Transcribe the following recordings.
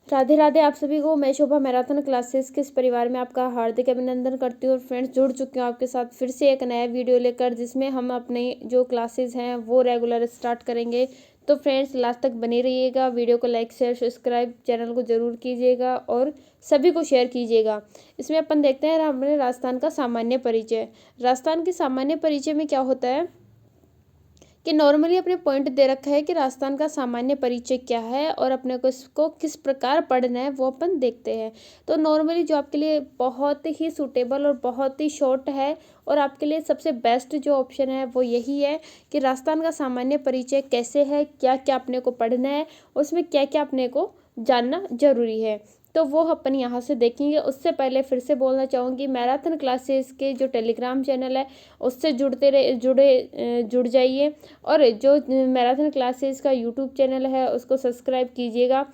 राधे राधे। आप सभी को मैं शोभा मैराथन क्लासेस के इस परिवार में आपका हार्दिक अभिनंदन करती हूँ। और फ्रेंड्स, जुड़ चुकी हूँ आपके साथ फिर से एक नया वीडियो लेकर, जिसमें हम अपने जो क्लासेस हैं वो रेगुलर स्टार्ट करेंगे। तो फ्रेंड्स, लास्ट तक बने रहिएगा। वीडियो को लाइक शेयर सब्सक्राइब चैनल को जरूर कीजिएगा और सभी को शेयर कीजिएगा। इसमें अपन देखते हैं हमारे राजस्थान का सामान्य परिचय। राजस्थान के सामान्य परिचय में क्या होता है कि नॉर्मली अपने पॉइंट दे रखा है कि राजस्थान का सामान्य परिचय क्या है और अपने को इसको किस प्रकार पढ़ना है वो अपन देखते हैं। तो नॉर्मली जो आपके लिए बहुत ही सूटेबल और बहुत ही शॉर्ट है और आपके लिए सबसे बेस्ट जो ऑप्शन है वो यही है कि राजस्थान का सामान्य परिचय कैसे है, क्या क्या अपने को पढ़ना है, उसमें क्या क्या अपने को जानना जरूरी है। तो वो अपन यहाँ से देखेंगे। उससे पहले फिर से बोलना चाहूँगी, मैराथन क्लासेस के जो टेलीग्राम चैनल है उससे जुड़ जाइए। और जो मैराथन क्लासेस का यूट्यूब चैनल है उसको सब्सक्राइब कीजिएगा।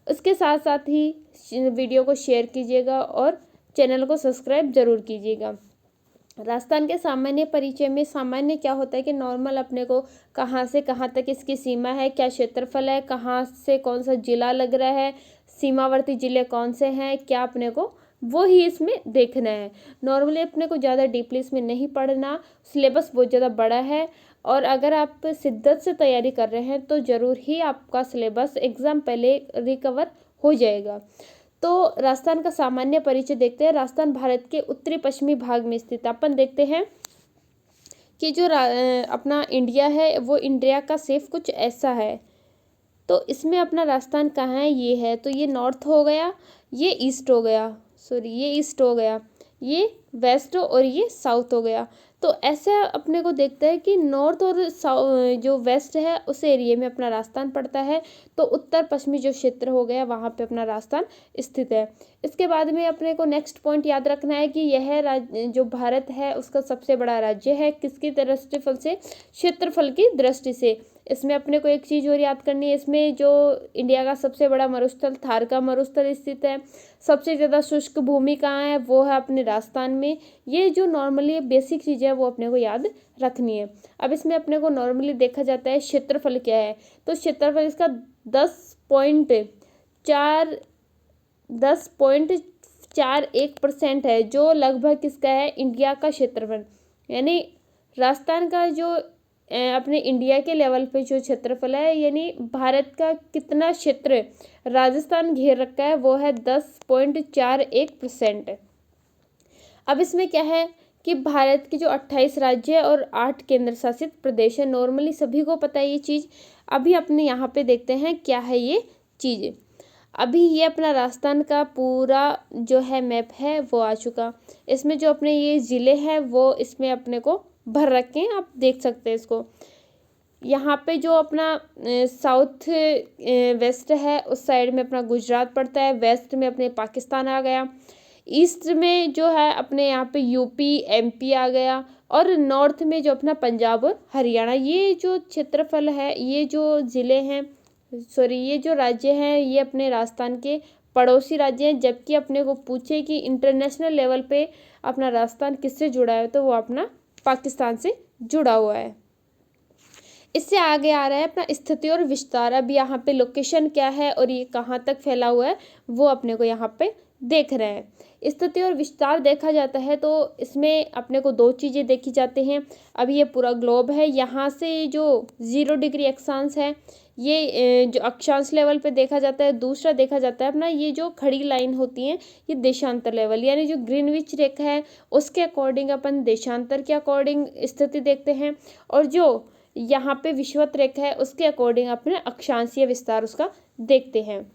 उसके साथ साथ ही वीडियो को शेयर कीजिएगा और चैनल को सब्सक्राइब जरूर कीजिएगा। राजस्थान के सामान्य परिचय में सामान्य क्या होता है कि नॉर्मल अपने को कहाँ से कहाँ तक इसकी सीमा है, क्या क्षेत्रफल है, कहाँ से कौन सा जिला लग रहा है, सीमावर्ती जिले कौन से हैं, क्या अपने को वो ही इसमें देखना है। नॉर्मली अपने को ज़्यादा डीपली इसमें नहीं पढ़ना, सिलेबस बहुत ज़्यादा बड़ा है। और अगर आप शिद्दत से तैयारी कर रहे हैं तो ज़रूर ही आपका सिलेबस एग्ज़ाम पहले रिकवर हो जाएगा। तो राजस्थान का सामान्य परिचय देखते हैं। राजस्थान भारत के उत्तरी पश्चिमी भाग में स्थित है। अपन देखते हैं कि जो अपना इंडिया है वो इंडिया का शेप कुछ ऐसा है। तो इसमें अपना राजस्थान कहाँ है, ये है। तो ये नॉर्थ हो गया, ये ईस्ट हो गया, सॉरी ये ईस्ट हो गया, ये वेस्ट और ये साउथ हो गया। तो ऐसे अपने को देखता है कि नॉर्थ और जो वेस्ट है उस एरिया में अपना राजस्थान पड़ता है। तो उत्तर पश्चिमी जो क्षेत्र हो गया वहाँ पे अपना राजस्थान स्थित है। इसके बाद में अपने को नेक्स्ट पॉइंट याद रखना है कि यह जो भारत है उसका सबसे बड़ा राज्य है। किसकी दृष्टिफल से? क्षेत्रफल की दृष्टि से। इसमें अपने को एक चीज़ और याद करनी है, इसमें जो इंडिया का सबसे बड़ा मरुस्थल थार का मरुस्थल स्थित है। सबसे ज़्यादा शुष्क भूमि कहाँ है, वो है अपने राजस्थान में। ये जो नॉर्मली बेसिक चीज़ें है वो अपने को याद रखनी है। अब इसमें अपने को नॉर्मली देखा जाता है क्षेत्रफल क्या है। तो क्षेत्रफल इसका 10.41% है, जो लगभग किसका है, इंडिया का क्षेत्रफल। यानी राजस्थान का जो अपने इंडिया के लेवल पे जो क्षेत्रफल है, यानी भारत का कितना क्षेत्र राजस्थान घेर रखा है वो है 10.41%। अब इसमें क्या है कि भारत के जो 28 राज्य और 8 केंद्र शासित प्रदेश है। नॉर्मली सभी को पता है ये चीज़। अभी अपने यहाँ पे देखते हैं क्या है ये चीज़। अभी ये अपना राजस्थान का पूरा जो है मैप है वो आ चुका। इसमें जो अपने ये ज़िले हैं वो इसमें अपने को भर रखे हैं, आप देख सकते हैं इसको। यहाँ पे जो अपना साउथ वेस्ट है उस साइड में अपना गुजरात पड़ता है, वेस्ट में अपने पाकिस्तान आ गया, ईस्ट में जो है अपने यहाँ पे यूपी एमपी आ गया, और नॉर्थ में जो अपना पंजाब और हरियाणा। ये जो क्षेत्रफल है, ये जो ज़िले हैं, सॉरी ये जो राज्य हैं, ये अपने राजस्थान के पड़ोसी राज्य हैं। जबकि अपने को पूछे कि इंटरनेशनल लेवल पे अपना राजस्थान किससे जुड़ा है, तो वो अपना पाकिस्तान से जुड़ा हुआ है। इससे आगे आ रहा है अपना स्थिति और विस्तार। अब यहाँ पे लोकेशन क्या है और ये कहाँ तक फैला हुआ है वो अपने को यहाँ पे देख रहे हैं। स्थिति और विस्तार देखा जाता है तो इसमें अपने को दो चीज़ें देखी जाती हैं। अब ये पूरा ग्लोब है, यहाँ से जो 0 डिग्री अक्षांश है ये जो अक्षांश लेवल पे देखा जाता है। दूसरा देखा जाता है अपना ये जो खड़ी लाइन होती है ये देशांतर लेवल, यानी जो ग्रीनविच रेखा है उसके अकॉर्डिंग अपन देशांतर के अकॉर्डिंग स्थिति देखते हैं। और जो यहाँ पे विषुवत रेखा है उसके अकॉर्डिंग अपने अक्षांशीय विस्तार उसका देखते हैं।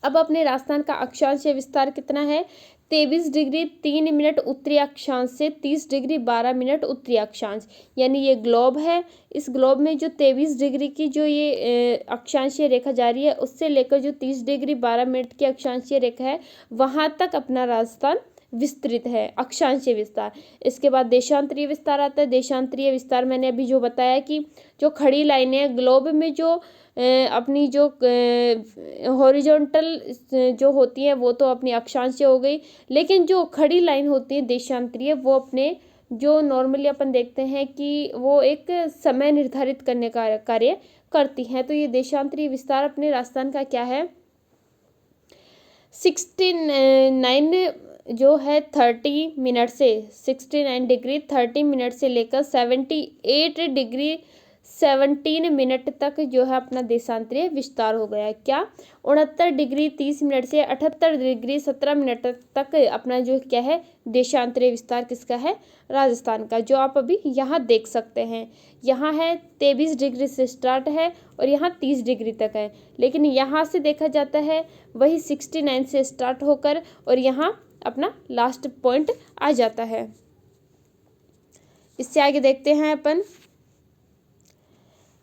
अब अपने राजस्थान का अक्षांशीय विस्तार कितना है? 23 डिग्री 3 मिनट उत्तरी अक्षांश से 30 डिग्री 12 मिनट उत्तरी अक्षांश, यानी ये ग्लोब है। इस ग्लोब में जो 23 डिग्री की जो ये अक्षांशीय रेखा जा रही है उससे लेकर जो 30 डिग्री 12 मिनट की अक्षांशीय रेखा है वहाँ तक अपना राजस्थान विस्तृत है, अक्षांशीय विस्तार। इसके बाद देशांतरीय विस्तार आता है। देशांतरीय विस्तार मैंने अभी जो बताया कि जो खड़ी लाइनें हैं ग्लोब में जो अपनी जो हॉरिजॉन्टल जो होती हैं वो तो अपनी अक्षांशीय हो गई, लेकिन जो खड़ी लाइन होती है देशांतरीय वो अपने जो नॉर्मली अपन देखते हैं कि वो एक समय निर्धारित करने का कार्य करती हैं। तो ये देशांतरीय विस्तार अपने राजस्थान का क्या है, 69 जो है 30 मिनट से 69 डिग्री 30 मिनट से लेकर 78 डिग्री 17 मिनट तक जो है अपना देशांतरीय विस्तार हो गया है। क्या 69 डिग्री 30 मिनट से 78 डिग्री 17 मिनट तक अपना जो क्या है देशांतरीय विस्तार किसका है, राजस्थान का, जो आप अभी यहाँ देख सकते हैं। यहाँ है 23 डिग्री से स्टार्ट है और यहाँ 30 डिग्री तक है, लेकिन यहाँ से देखा जाता है वही 69 से स्टार्ट होकर और यहाँ अपना लास्ट पॉइंट आ जाता है। इससे आगे देखते हैं अपन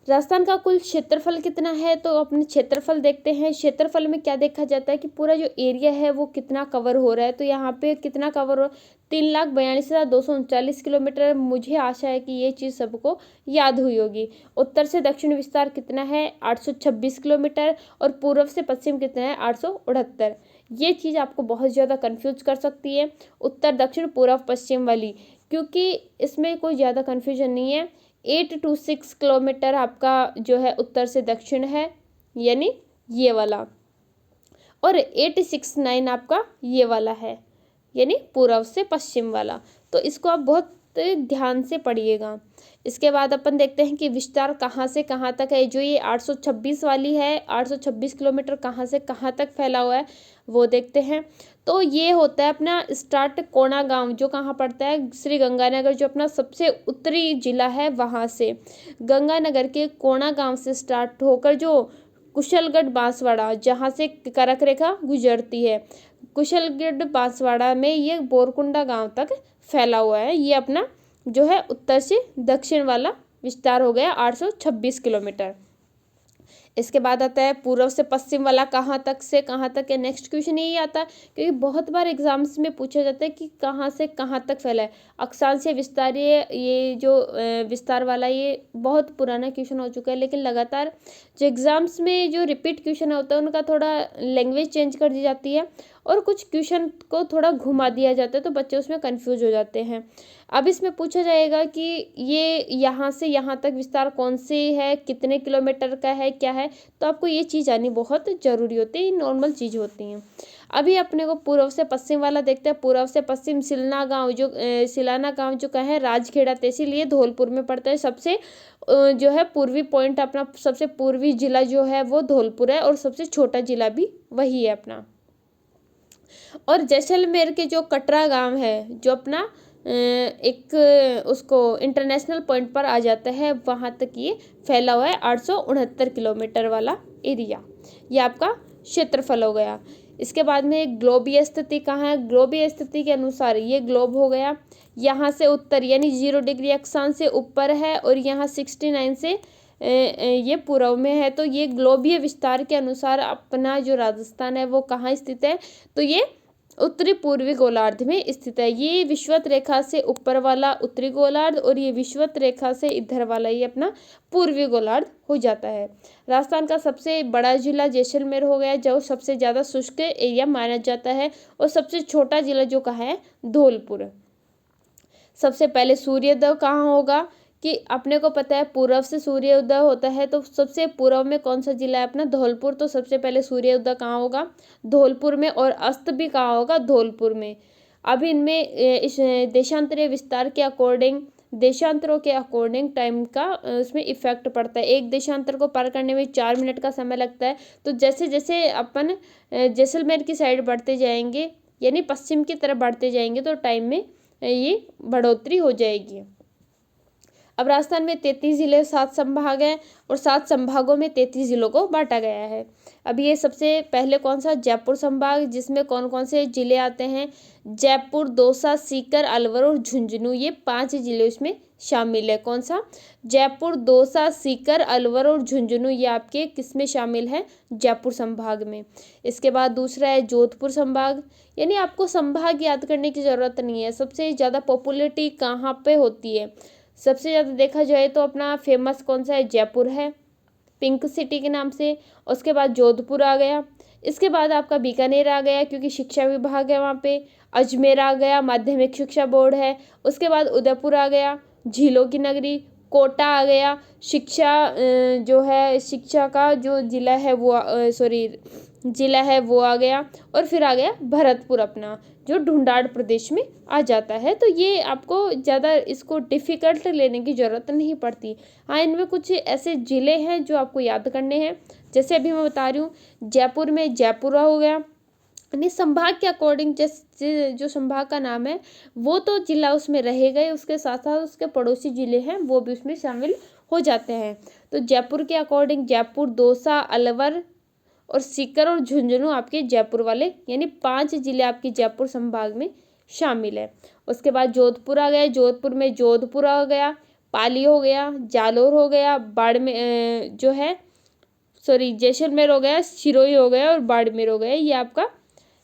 राजस्थान का कुल क्षेत्रफल कितना है, तो अपने क्षेत्रफल देखते हैं। क्षेत्रफल में क्या देखा जाता है कि पूरा जो एरिया है वो कितना कवर हो रहा है, तो यहाँ पे कितना कवर हो 3,42,239 किलोमीटर। मुझे आशा है कि ये चीज़ सबको याद हुई होगी। उत्तर से दक्षिण विस्तार कितना है 826 किलोमीटर और पूर्व से पश्चिम कितना है 868। ये चीज़ आपको बहुत ज़्यादा कन्फ्यूज कर सकती है, उत्तर दक्षिण पूर्व पश्चिम वाली, क्योंकि इसमें कोई ज़्यादा कन्फ्यूजन नहीं है। 826 किलोमीटर आपका जो है उत्तर से दक्षिण है, यानी ये वाला, और 869 आपका ये वाला है, यानी पूर्व से पश्चिम वाला। तो इसको आप बहुत ध्यान से पढ़िएगा। इसके बाद अपन देखते हैं कि विस्तार कहाँ से कहाँ तक है। जो ये 826 वाली है, 826 किलोमीटर कहाँ से कहाँ तक फैला हुआ है वो देखते हैं। तो ये होता है अपना स्टार्ट कोणा गांव, जो कहाँ पड़ता है श्री गंगानगर, जो अपना सबसे उत्तरी जिला है, वहाँ से गंगानगर के कोणा गांव से स्टार्ट होकर जो कुशलगढ़ बांसवाड़ा, जहाँ से करक रेखा गुजरती है, कुशलगढ़ बांसवाड़ा में ये बोरकुंडा गांव तक फैला हुआ है। ये अपना जो है उत्तर से दक्षिण वाला विस्तार हो गया 826 किलोमीटर। इसके बाद आता है पूर्व से पश्चिम वाला, कहाँ तक से कहाँ तक है। नेक्स्ट क्वेश्चन यही आता, क्योंकि बहुत बार एग्जाम्स में पूछा जाता है कि कहाँ से कहाँ तक फैला है। अक्षांशीय विस्तारीय ये जो विस्तार वाला, ये बहुत पुराना क्वेश्चन हो चुका है, लेकिन लगातार जो एग्जाम्स में जो रिपीट क्वेश्चन होता है उनका थोड़ा लैंग्वेज चेंज कर दी जाती है और कुछ क्वेश्चन को थोड़ा घुमा दिया जाता है, तो बच्चे उसमें कंफ्यूज हो जाते हैं। अब इसमें पूछा जाएगा कि ये यहाँ से यहाँ तक विस्तार कौन सी है, कितने किलोमीटर का है, क्या है, तो आपको ये चीज़ आनी बहुत ज़रूरी होती है, ये नॉर्मल चीज़ होती हैं। अभी अपने को पूर्व से पश्चिम वाला देखते हैं। पूर्व से पश्चिम सिलना गांव, जो सिलाना गांव जो कहे राजखेड़ा तहसील, ये धौलपुर में पड़ता है। सबसे जो है पूर्वी पॉइंट अपना, सबसे पूर्वी जिला जो है वो धौलपुर है और सबसे छोटा जिला भी वही है अपना। और जैसलमेर के जो कटरा गांव है, जो अपना एक उसको इंटरनेशनल पॉइंट पर आ जाता है, वहाँ तक ये फैला हुआ है 869 किलोमीटर वाला एरिया। ये आपका क्षेत्रफल हो गया। इसके बाद में ग्लोबीय स्थिति कहाँ है, ग्लोबीय स्थिति के अनुसार ये ग्लोब हो गया, यहाँ से उत्तर यानी 0 डिग्री अक्षांश से ऊपर है और यहाँ 69 से ये पूर्व में है। तो ये ग्लोबीय विस्तार के अनुसार अपना जो राजस्थान है वो कहाँ स्थित है, तो ये उत्तरी पूर्वी गोलार्ध में स्थित है। ये विषुवत रेखा से ऊपर वाला उत्तरी गोलार्ध और ये विषुवत रेखा से इधर वाला ये अपना पूर्वी गोलार्ध हो जाता है। राजस्थान का सबसे बड़ा जिला जैसलमेर हो गया, जो सबसे ज़्यादा शुष्क एरिया माना जाता है, और सबसे छोटा जिला जो कहाँ है धौलपुर। सबसे पहले सूर्योदय कहाँ होगा, कि अपने को पता है पूर्व से सूर्योदय होता है, तो सबसे पूर्व में कौन सा जिला है अपना धौलपुर, तो सबसे पहले सूर्योदय कहाँ होगा धौलपुर में, और अस्त भी कहाँ होगा धौलपुर में। अब इनमें इस देशांतरीय विस्तार के अकॉर्डिंग, देशांतरों के अकॉर्डिंग टाइम का उसमें इफेक्ट पड़ता है। एक देशांतर को पार करने में 4 मिनट का समय लगता है, तो जैसे जैसे अपन जैसलमेर की साइड बढ़ते जाएंगे, यानी पश्चिम की तरफ बढ़ते जाएंगे, तो टाइम में ये बढ़ोतरी हो जाएगी। अब राजस्थान में 33 जिले 7 संभाग हैं और 7 संभागों में 33 जिलों को बांटा गया है। अब ये सबसे पहले कौन सा, जयपुर संभाग, जिसमें कौन कौन से जिले आते हैं, जयपुर, दौसा, सीकर, अलवर और झुंझुनू, ये 5 जिले उसमें शामिल है। कौन सा, जयपुर, दौसा, सीकर, अलवर और झुंझुनू, ये आपके किस में शामिल है, जयपुर संभाग में। इसके बाद दूसरा है जोधपुर संभाग, यानी आपको संभाग याद करने की ज़रूरत नहीं है। सबसे ज़्यादा पॉपुलैरिटी कहाँ पे होती है, सबसे ज़्यादा देखा जाए तो अपना फेमस कौन सा है, जयपुर है पिंक सिटी के नाम से। उसके बाद जोधपुर आ गया, इसके बाद आपका बीकानेर आ गया क्योंकि शिक्षा विभाग है वहाँ पे, अजमेर आ गया माध्यमिक शिक्षा बोर्ड है, उसके बाद उदयपुर आ गया झीलों की नगरी, कोटा आ गया शिक्षा जो है शिक्षा का जो जिला है वो जिला है वो आ गया, और फिर आ गया भरतपुर अपना, जो ढूंढाड़ प्रदेश में आ जाता है। तो ये आपको ज़्यादा इसको डिफ़िकल्ट लेने की ज़रूरत नहीं पड़ती। हाँ, इनमें कुछ ऐसे ज़िले हैं जो आपको याद करने हैं। जैसे अभी मैं बता रही हूँ, जयपुर में जयपुरा हो गया, यानी संभाग के अकॉर्डिंग जैसे जो संभाग का नाम है वो तो जिला उसमें रहेगा ही, उसके साथ साथ उसके पड़ोसी जिले हैं वो भी उसमें शामिल हो जाते हैं। तो जयपुर के अकॉर्डिंग जयपुर, दौसा, अलवर और सीकर और झुंझुनू आपके जयपुर वाले, यानी 5 जिले आपके जयपुर संभाग में शामिल है। उसके बाद जोधपुर आ गया, जोधपुर में जोधपुर हो गया, पाली हो गया, जालोर हो गया, बाड़मेर जो है जैसलमेर हो गया, सिरोही हो गया और बाड़मेर हो गया। ये आपका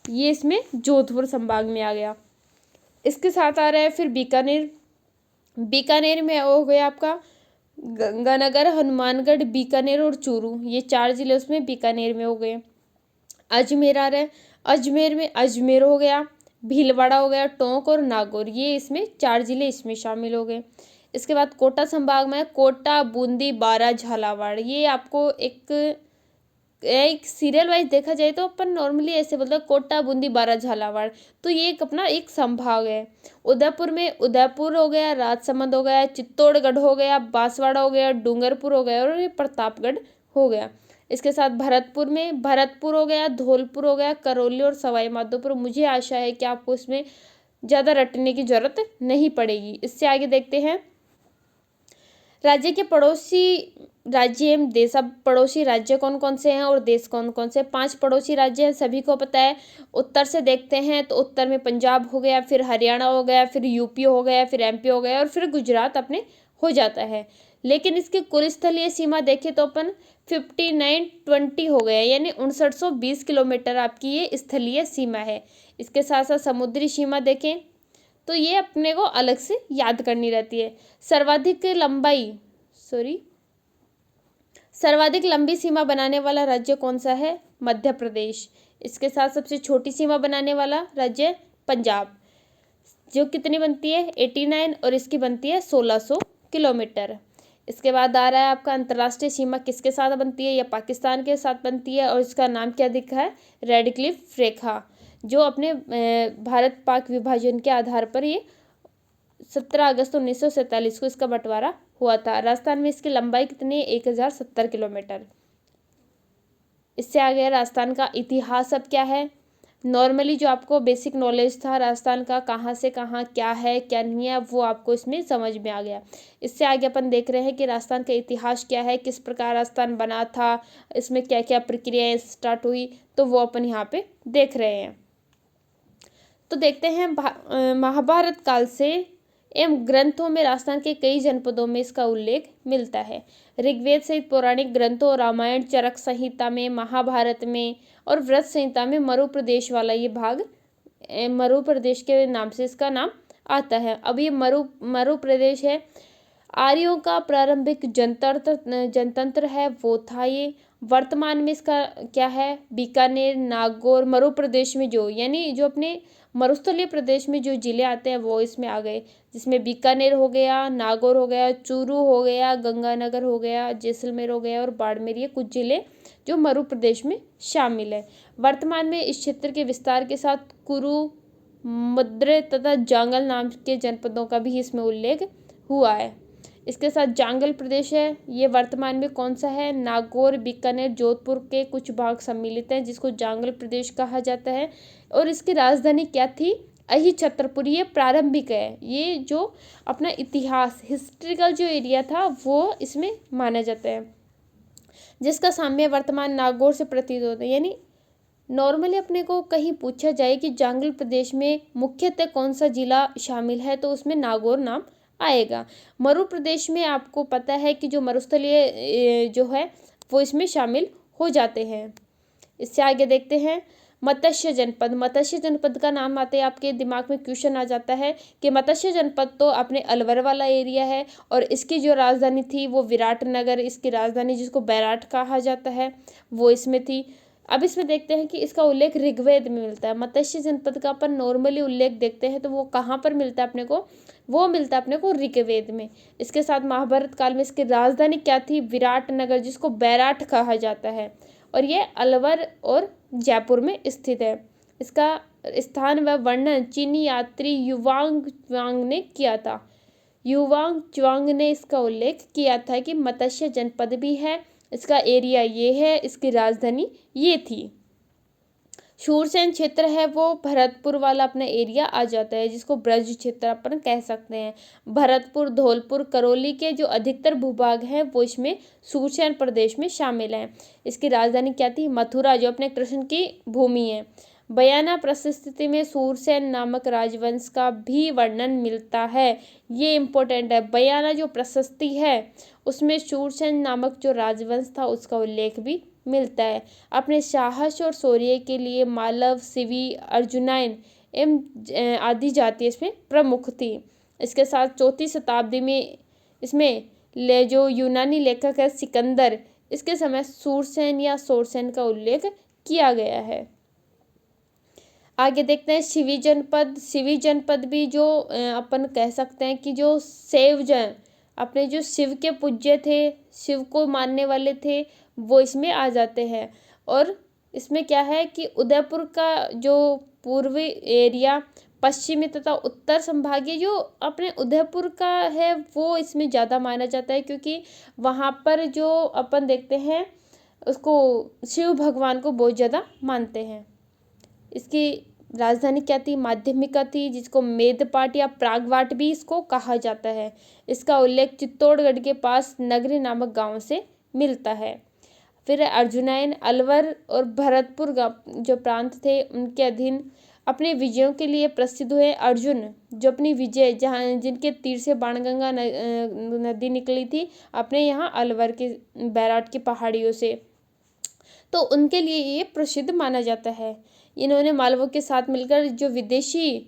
ये इसमें जोधपुर संभाग में आ गया। इसके साथ आ रहा है फिर बीकानेर। बीकानेर में हो गया आपका गंगानगर, हनुमानगढ़, बीकानेर और चूरू, ये 4 जिले उसमें बीकानेर में हो गए। अजमेर आ रहा है, अजमेर में अजमेर हो गया, भीलवाड़ा हो गया, टोंक और नागौर, ये इसमें 4 जिले इसमें शामिल हो गए। इसके बाद कोटा संभाग में कोटा, बूंदी, बारा, झालावाड़, ये आपको एक सीरियल वाइज देखा जाए तो अपन नॉर्मली ऐसे बोलते हैं कोटा, बूंदी, बारा, झालावाड़, तो ये एक अपना एक संभाग है। उदयपुर में उदयपुर हो गया, राजसमंद हो गया, चित्तौड़गढ़ हो गया, बांसवाड़ा हो गया, डूंगरपुर हो गया और ये प्रतापगढ़ हो गया। इसके साथ भरतपुर में भरतपुर हो गया, धौलपुर हो गया, करौली और सवाई माधोपुर। मुझे आशा है कि आपको इसमें ज़्यादा रटने की जरूरत नहीं पड़ेगी। इससे आगे देखते हैं राज्य के पड़ोसी राज्य एवं देश। अब पड़ोसी राज्य कौन कौन से हैं और देश कौन कौन से। 5 पड़ोसी राज्य हैं, सभी को पता है। उत्तर से देखते हैं तो उत्तर में पंजाब हो गया, फिर हरियाणा हो गया, फिर यूपी हो गया, फिर एमपी हो गया और फिर गुजरात अपने हो जाता है। लेकिन इसकी कुल स्थलीय सीमा देखें तो अपन 5920 हो गया, यानी 5920 किलोमीटर आपकी ये स्थलीय सीमा है। इसके साथ साथ समुद्री सीमा देखें तो ये अपने को अलग से याद करनी रहती है। सर्वाधिक लंबी सीमा बनाने वाला राज्य कौन सा है? मध्य प्रदेश। इसके साथ सबसे छोटी सीमा बनाने वाला राज्य पंजाब, जो कितनी बनती है 89, और इसकी बनती है 1600 किलोमीटर। इसके बाद आ रहा है आपका अंतर्राष्ट्रीय सीमा किसके साथ बनती है? या पाकिस्तान के साथ बनती है, और इसका नाम क्या दिखा है? रेड क्लिफ रेखा, जो अपने भारत पाक विभाजन के आधार पर ये 17 अगस्त 1947 को इसका बंटवारा हुआ था। राजस्थान में इसकी लंबाई कितनी है? 1070 किलोमीटर। इससे आगे राजस्थान का इतिहास अब क्या है। नॉर्मली जो आपको बेसिक नॉलेज था राजस्थान का, कहाँ से कहाँ क्या है क्या नहीं है, वो आपको इसमें समझ में आ गया। इससे आगे अपन देख रहे हैं कि राजस्थान का इतिहास क्या है, किस प्रकार राजस्थान बना था, इसमें क्या क्या प्रक्रियाएं स्टार्ट हुई, तो वो अपन यहाँ पे देख रहे हैं। तो देखते हैं महाभारत काल से एवं ग्रंथों में राजस्थान के कई जनपदों में इसका उल्लेख मिलता है। ऋग्वेद सहित पौराणिक ग्रंथों, रामायण, चरक संहिता में, महाभारत में और व्रत संहिता में मरु प्रदेश वाला ये भाग मरु प्रदेश के नाम से इसका नाम आता है। अब ये मरु प्रदेश है। आर्यों का प्रारंभिक जनतंत्र है वो था ये। वर्तमान में इसका क्या है? बीकानेर, नागौर, मरु प्रदेश में जो यानी जो अपने मरुस्थलीय प्रदेश में जो जिले आते हैं वो इसमें आ गए, जिसमें बीकानेर हो गया, नागौर हो गया, चूरू हो गया, गंगानगर हो गया, जैसलमेर हो गया और बाड़मेर, ये कुछ जिले जो मरु प्रदेश में शामिल है। वर्तमान में इस क्षेत्र के विस्तार के साथ कुरु, मद्र तथा जांगल नाम के जनपदों का भी इसमें उल्लेख हुआ है। इसके साथ जांगल प्रदेश है, ये वर्तमान में कौन सा है? नागौर, बीकानेर, जोधपुर के कुछ भाग सम्मिलित हैं जिसको जांगल प्रदेश कहा जाता है। और इसकी राजधानी क्या थी? अहिछत्रपुर। ये प्रारंभिक है, ये जो अपना इतिहास हिस्ट्रिकल जो एरिया था वो इसमें माना जाता है, जिसका साम्य वर्तमान नागौर से प्रतीत होता है। यानी नॉर्मली अपने को कहीं पूछा जाए कि जांगल प्रदेश में मुख्यतः कौन सा जिला शामिल है तो उसमें नागौर नाम आएगा। मरु प्रदेश में आपको पता है कि जो मरुस्थलीय जो है वो इसमें शामिल हो जाते हैं। इससे आगे देखते हैं मत्स्य जनपद। मत्स्य जनपद का नाम आते ही आपके दिमाग में क्वेश्चन आ जाता है कि मत्स्य जनपद तो अपने अलवर वाला एरिया है और इसकी जो राजधानी थी वो विराटनगर, इसकी राजधानी जिसको बैराट कहा जाता है वो इसमें थी। अब इसमें देखते हैं कि इसका उल्लेख ऋग्वेद में मिलता है। मत्स्य जनपद का अपन नॉर्मली उल्लेख देखते हैं तो वो कहाँ पर मिलता है अपने को? वो मिलता है अपने को ऋग्वेद में। इसके साथ महाभारत काल में इसकी राजधानी क्या थी? विराटनगर, जिसको बैराट कहा जाता है। और ये अलवर और जयपुर में स्थित है। इसका स्थान व वर्णन चीनी यात्री युवांग च्वांग ने किया था। युवांग च्वांग ने इसका उल्लेख किया था कि मत्स्य जनपद भी है, इसका एरिया ये है, इसकी राजधानी ये थी। शूरसेन क्षेत्र है वो भरतपुर वाला अपना एरिया आ जाता है, जिसको ब्रज क्षेत्र अपन कह सकते हैं। भरतपुर, धौलपुर, करौली के जो अधिकतर भूभाग हैं वो इसमें शूरसेन प्रदेश में शामिल हैं। इसकी राजधानी क्या थी? मथुरा, जो अपने कृष्ण की भूमि है। बयाना प्रशस्ति में शूरसेन नामक राजवंश का भी वर्णन मिलता है। ये इंपॉर्टेंट है। बयाना जो प्रशस्ति है उसमें शूरसेन नामक जो राजवंश था उसका उल्लेख भी मिलता है। अपने साहस और शौर्य के लिए मालव, शिवी, अर्जुनायन एवं आदि जाति इसमें प्रमुख थी। इसके साथ 4वीं शताब्दी में इसमें जो यूनानी लेखक है सिकंदर, इसके समय शूरसेन या शौरसेन का उल्लेख किया गया है। आगे देखते हैं शिवी जनपद। शिवी जनपद भी जो अपन कह सकते हैं कि जो शैव जन अपने जो शिव के पूज्य थे, शिव को मानने वाले थे, वो इसमें आ जाते हैं। और इसमें क्या है कि उदयपुर का जो पूर्वी एरिया, पश्चिमी तथा उत्तर संभागीय जो अपने उदयपुर का है वो इसमें ज़्यादा माना जाता है, क्योंकि वहाँ पर जो अपन देखते हैं उसको शिव भगवान को बहुत ज़्यादा मानते हैं। इसकी राजधानी क्या थी? माध्यमिका थी, जिसको मेदपाट या प्रागवाट भी इसको कहा जाता है। इसका उल्लेख चित्तौड़गढ़ के पास नगरी नामक गांव से मिलता है। फिर अर्जुनायन, अलवर और भरतपुर जो प्रांत थे उनके अधीन अपने विजयों के लिए प्रसिद्ध हुए। अर्जुन जो अपनी विजय जहाँ जिनके तीर से बाणगंगा नदी निकली थी अपने यहाँ अलवर के बैराट की पहाड़ियों से, तो उनके लिए ये प्रसिद्ध माना जाता है। इन्होंने मालवों के साथ मिलकर जो विदेशी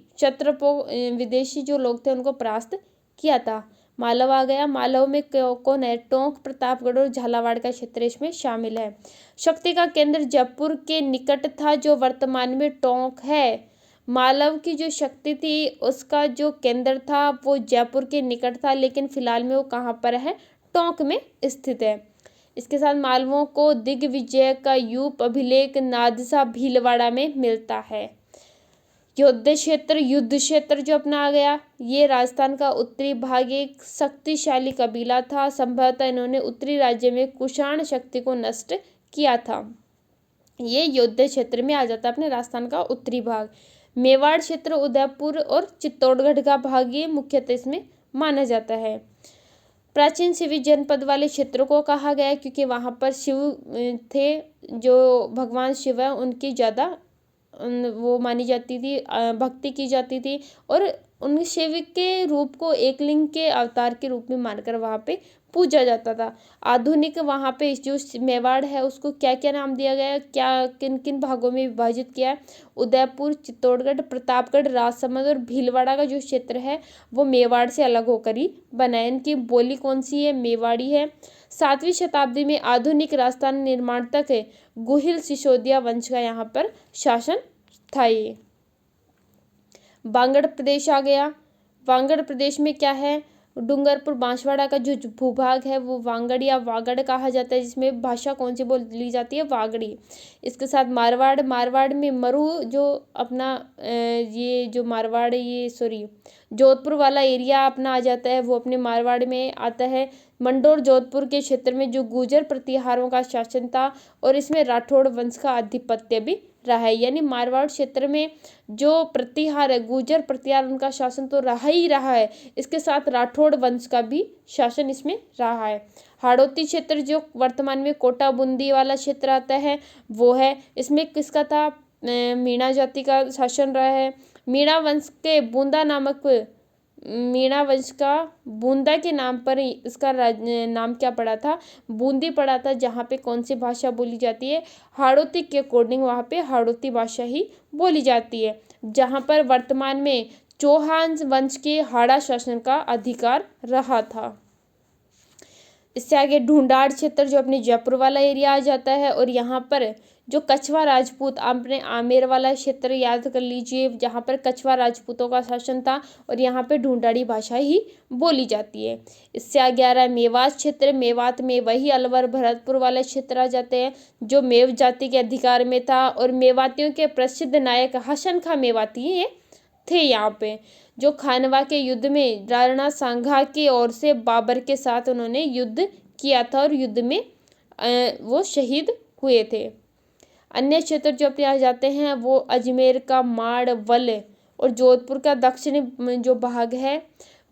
जो लोग थे उनको परास्त किया था। मालव आ गया। मालव में कौन है? टोंक, प्रतापगढ़ और झालावाड़ का क्षेत्र इसमें शामिल है। शक्ति का केंद्र जयपुर के निकट था, जो वर्तमान में टोंक है। मालव की जो शक्ति थी उसका जो केंद्र था वो जयपुर के निकट था, लेकिन फिलहाल में वो कहाँ पर है? टोंक में स्थित है। इसके साथ मालवों को दिग्विजय का यूप अभिलेख नादसा भीलवाड़ा में मिलता है। युद्ध क्षेत्र जो अपना आ गया, ये राजस्थान का उत्तरी भाग एक शक्तिशाली कबीला था। संभवतः इन्होंने उत्तरी राज्य में कुषाण शक्ति को नष्ट किया था। ये युद्ध क्षेत्र में आ जाता है अपने राजस्थान का उत्तरी भाग। मेवाड़ क्षेत्र उदयपुर और चित्तौड़गढ़ का भाग ये मुख्यतः इसमें माना जाता है। प्राचीन शिवी जनपद वाले क्षेत्रों को कहा गया क्योंकि वहाँ पर शिव थे, जो भगवान शिव है उनकी ज़्यादा वो मानी जाती थी, भक्ति की जाती थी, और उन शिव के रूप को एक लिंग के अवतार के रूप में मानकर वहाँ पे पूजा जाता था। आधुनिक वहाँ पे जो मेवाड़ है उसको क्या क्या नाम दिया गया है, क्या किन किन भागों में विभाजित किया है? उदयपुर, चित्तौड़गढ़, प्रतापगढ़, राजसमंद और भीलवाड़ा का जो क्षेत्र है वो मेवाड़ से अलग होकर ही बना है। इनकी बोली कौन सी है? मेवाड़ी है। 7वीं शताब्दी में आधुनिक राजस्थान निर्माण तक गुहिल सिसोदिया वंश का यहाँ पर शासन था। ये वागड़ प्रदेश आ गया। वागड़ प्रदेश में क्या है? डूंगरपुर बांसवाड़ा का जो भूभाग है वो वागड़ या वागड़ कहा जाता है, जिसमें भाषा कौन सी बोली जाती है? वागड़ी। इसके साथ मारवाड़ में मरु जो अपना ये जो मारवाड़ ये जोधपुर वाला एरिया अपना आ जाता है, वो अपने मारवाड़ में आता है। मंडोर जोधपुर के क्षेत्र में जो गुर्जर प्रतिहारों का शासन था और इसमें राठौड़ वंश का आधिपत्य भी रहा है। यानी मारवाड़ क्षेत्र में जो प्रतिहार है, गुर्जर प्रतिहार, उनका शासन तो रहा ही रहा है, इसके साथ राठौड़ वंश का भी शासन इसमें रहा है। हाड़ौती क्षेत्र जो वर्तमान में कोटा बूंदी वाला क्षेत्र आता है वो है। इसमें किसका था? मीणा जाति का शासन रहा है। मीणा वंश के मीणा वंश का बूंदा के नाम पर इसका नाम क्या पड़ा था? बूंदी पड़ा था, जहाँ पे कौन सी भाषा बोली जाती है? हाड़ौती के अकॉर्डिंग वहाँ पे हाड़ौती भाषा ही बोली जाती है, जहाँ पर वर्तमान में चौहान वंश के हाड़ा शासन का अधिकार रहा था। इससे आगे ढूंढाड़ क्षेत्र जो अपने जयपुर वाला एरिया आ जाता है, और यहाँ पर जो कछवा राजपूत, आपने आमेर वाला क्षेत्र याद कर लीजिए, जहाँ पर कछवा राजपूतों का शासन था और यहाँ पे ढूंढाड़ी भाषा ही बोली जाती है। इससे आगे आ रहा है मेवात क्षेत्र। मेवात में वही अलवर भरतपुर वाले क्षेत्र आ जाते हैं जो मेव जाति के अधिकार में था, और मेवातियों के प्रसिद्ध नायक हसन खां मेवाती ये थे यहाँ पे, जो खानवा के युद्ध में राणा सांगा की ओर से बाबर के साथ उन्होंने युद्ध किया था और युद्ध में वो शहीद हुए थे। अन्य क्षेत्र जो अपने यहाँ जाते हैं वो अजमेर का माड़वल और जोधपुर का दक्षिणी जो भाग है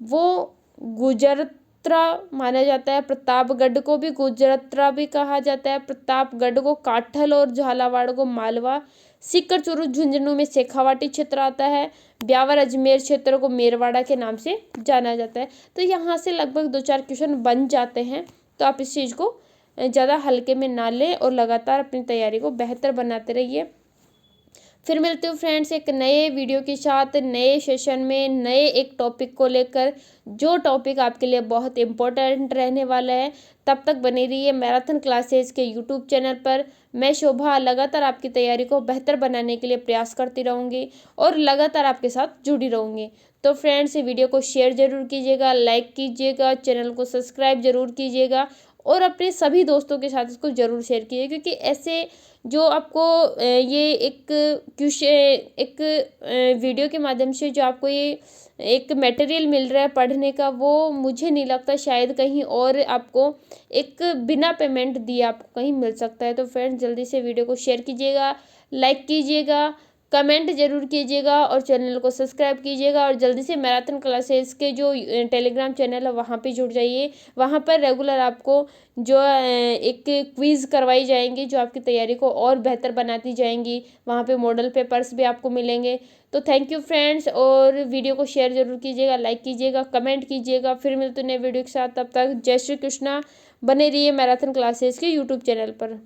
वो गुजरत्रा माना जाता है। प्रतापगढ़ को भी गुजरत्रा भी कहा जाता है। प्रतापगढ़ को काठल और झालावाड़ को मालवा। सीकर चूरू झुंझुनू में शेखावाटी क्षेत्र आता है। ब्यावर अजमेर क्षेत्र को मेरवाड़ा के नाम से जाना जाता है। तो यहाँ से लगभग 2-4 क्वेश्चन बन जाते हैं, तो आप इस चीज़ को ज़्यादा हल्के में ना लें और लगातार अपनी तैयारी को बेहतर बनाते रहिए। फिर मिलते हो फ्रेंड्स एक नए वीडियो के साथ, नए सेशन में, नए एक टॉपिक को लेकर, जो टॉपिक आपके लिए बहुत इम्पोर्टेंट रहने वाला है। तब तक बने रहिए मैराथन क्लासेस के यूट्यूब चैनल पर। मैं शोभा लगातार आपकी तैयारी को बेहतर बनाने के लिए प्रयास करती रहूँगी और लगातार आपके साथ जुड़ी रहूँगी। तो फ्रेंड्स वीडियो को शेयर ज़रूर कीजिएगा, लाइक कीजिएगा, चैनल को सब्सक्राइब ज़रूर कीजिएगा और अपने सभी दोस्तों के साथ इसको ज़रूर शेयर कीजिए, क्योंकि ऐसे जो आपको ये एक वीडियो के माध्यम से जो आपको ये एक मटेरियल मिल रहा है पढ़ने का, वो मुझे नहीं लगता शायद कहीं और आपको एक बिना पेमेंट दिए आपको कहीं मिल सकता है। तो फ्रेंड्स जल्दी से वीडियो को शेयर कीजिएगा, लाइक कीजिएगा, कमेंट जरूर कीजिएगा और चैनल को सब्सक्राइब कीजिएगा। और जल्दी से मैराथन क्लासेस के जो टेलीग्राम चैनल है वहाँ पे जुड़ जाइए। वहाँ पर रेगुलर आपको जो एक क्विज़ करवाई जाएंगी जो आपकी तैयारी को और बेहतर बनाती जाएंगी। वहाँ पे मॉडल पेपर्स भी आपको मिलेंगे। तो थैंक यू फ्रेंड्स, और वीडियो को शेयर जरूर कीजिएगा, लाइक कीजिएगा, कमेंट कीजिएगा। फिर मिलते हैं नए वीडियो के साथ, तब तक जय श्री कृष्णा। बने रहिए मैराथन क्लासेस के यूट्यूब चैनल पर।